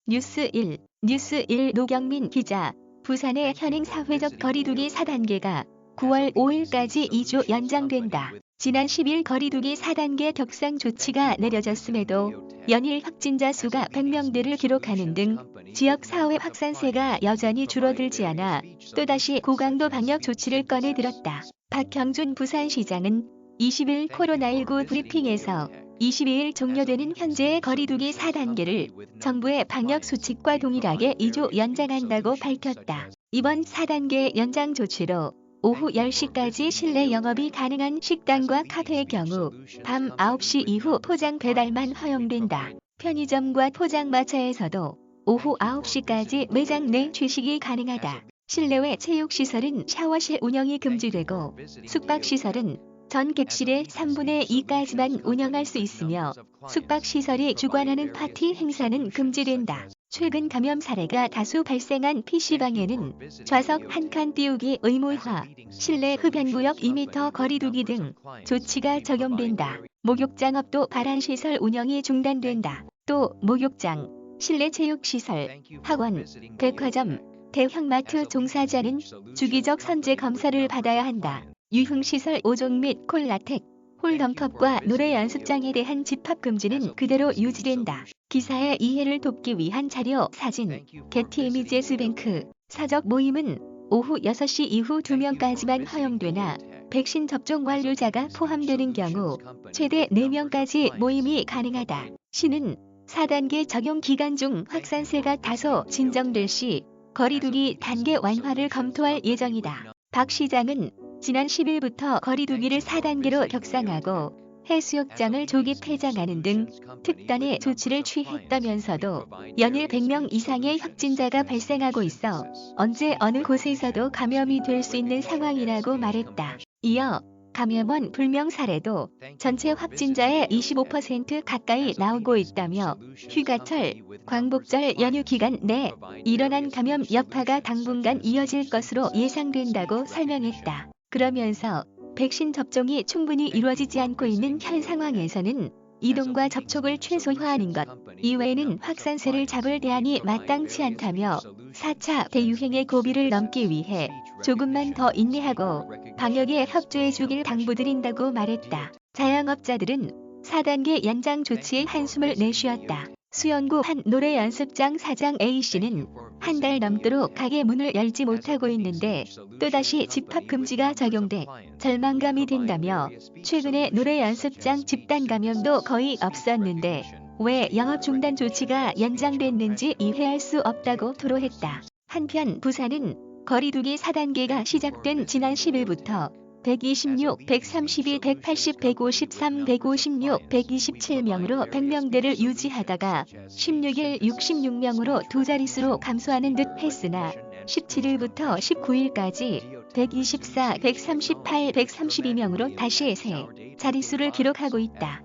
뉴스 1. 뉴스 1 노경민 기자. 부산의 현행 사회적 거리두기 4단계가 9월 5일까지 2주 연장된다. 지난 10일 거리두기 4단계 격상 조치가 내려졌음에도 연일 확진자 수가 100명대를 기록하는 등 지역 사회 확산세가 여전히 줄어들지 않아 또다시 고강도 방역 조치를 꺼내들었다. 박형준 부산시장은 20일 코로나19 브리핑에서 22일 종료되는 현재의 거리두기 4단계를 정부의 방역 수칙과 동일하게 2주 연장한다고 밝혔다. 이번 4단계 연장 조치로 오후 10시까지 실내 영업이 가능한 식당과 카페의 경우 밤 9시 이후 포장 배달만 허용된다. 편의점과 포장마차에서도 오후 9시까지 매장 내 취식이 가능하다. 실내외 체육시설은 샤워실 운영이 금지되고 숙박시설은 전 객실의 3분의 2까지만 운영할 수 있으며 숙박시설이 주관하는 파티 행사는 금지된다. 최근 감염 사례가 다수 발생한 PC방에는 좌석 한 칸 띄우기 의무화, 실내 흡연구역 2m 거리두기 등 조치가 적용된다. 목욕장업도 발안시설 운영이 중단된다. 또 목욕장, 실내 체육시설, 학원, 백화점, 대형마트 종사자는 주기적 선제 검사를 받아야 한다. 유흥시설 5종 및 콜라텍, 홀덤컵과 노래 연습장에 대한 집합 금지는 그대로 유지된다. 기사의 이해를 돕기 위한 자료, 사진, 게티 이미지스뱅크, 사적 모임은 오후 6시 이후 2명까지만 허용되나 백신 접종 완료자가 포함되는 경우 최대 4명까지 모임이 가능하다. 시는 4단계 적용 기간 중 확산세가 다소 진정될 시 거리두기 단계 완화를 검토할 예정이다. 박 시장은 지난 10일부터 거리두기를 4단계로 격상하고 해수욕장을 조기 폐장하는 등 특단의 조치를 취했다면서도 연일 100명 이상의 확진자가 발생하고 있어 언제 어느 곳에서도 감염이 될 수 있는 상황이라고 말했다. 이어 감염원 불명 사례도 전체 확진자의 25% 가까이 나오고 있다며 휴가철, 광복절 연휴 기간 내 일어난 감염 여파가 당분간 이어질 것으로 예상된다고 설명했다. 그러면서 백신 접종이 충분히 이루어지지 않고 있는 현 상황에서는 이동과 접촉을 최소화하는 것 이외에는 확산세를 잡을 대안이 마땅치 않다며 4차 대유행의 고비를 넘기 위해 조금만 더 인내하고 방역에 협조해 주길 당부드린다고 말했다. 자영업자들은 4단계 연장 조치에 한숨을 내쉬었다. 수영구 한 노래 연습장 사장 A씨는 한 달 넘도록 가게 문을 열지 못하고 있는데 또다시 집합 금지가 적용돼 절망감이 든다며 최근에 노래 연습장 집단 감염도 거의 없었는데 왜 영업 중단 조치가 연장됐는지 이해할 수 없다고 토로했다. 한편 부산은 거리두기 4단계가 시작된 지난 10일부터 126, 132, 180, 153, 156, 127명으로 100명대를 유지하다가 16일 66명으로 두 자릿수로 감소하는 듯 했으나 17일부터 19일까지 124, 138, 132명으로 다시 세 자릿수를 기록하고 있다.